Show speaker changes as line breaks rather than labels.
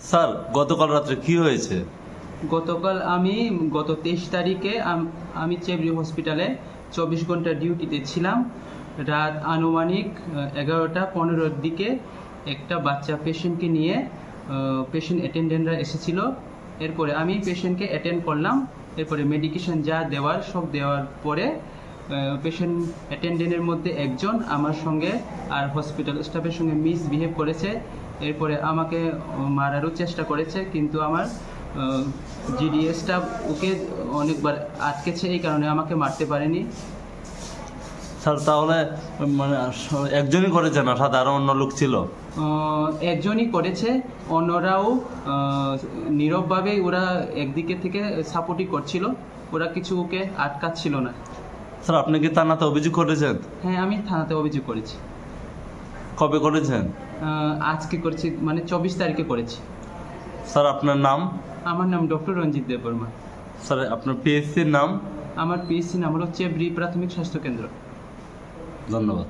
Sir গতকাল রাত্রে কি হয়েছে?
গতকাল গত 23 তারিখে আমি চেবরি হসপিটালে 24 ঘন্টা ডিউটিতে ছিলাম। রাত আনুমানিক 11টা 15-র দিকে একটা বাচ্চা পেশেন্টকে নিয়ে পেশেন্ট অ্যাটেন্ডেন্টরা এসেছিল। এরপরে আমি পেশেন্টকে অ্যাটেন্ড করলাম। এরপরে মেডিকেশন যা দেওয়ার সব দেওয়ার পরে পেশেন্ট অ্যাটেন্ডেন্টের মধ্যে একজন আমার সঙ্গে আর হসপিটাল স্টাফের সঙ্গে মিসবিহেভ করেছে। এরপরে আমাকে মারারও চেষ্টা করেছে, কিন্তু আমার জিডিএস স্টাফ ওকে অনেকবার আটকেছে, এই কারণে আমাকে মারতে পারেনি।
স্যার তাহলে মানে একজনই করেছে না, সাথে আরো অন্য লোক ছিল?
একজনই করেছে, অন্যরাও নীরবভাবে ওরা একদিকে থেকে সাপোর্টই করছিল, ওরা কিছু ওকে আটকাচ্ছিল না।
স্যার আপনি কি থানাতে অভিযোগ করেছেন?
হ্যাঁ, আমি থানাতে অভিযোগ করেছি।
কবে করেছেন?
আজকে করেছি, মানে 24 তারিখে করেছি।
স্যার আপনার নাম?
আমার নাম ডক্টর রঞ্জিত দেববর্মা।
স্যার আপনার পিএসসির নাম?
আমার পিএসসি নাম হলো চেবরি প্রাথমিক স্বাস্থ্য কেন্দ্র।
ধন্যবাদ।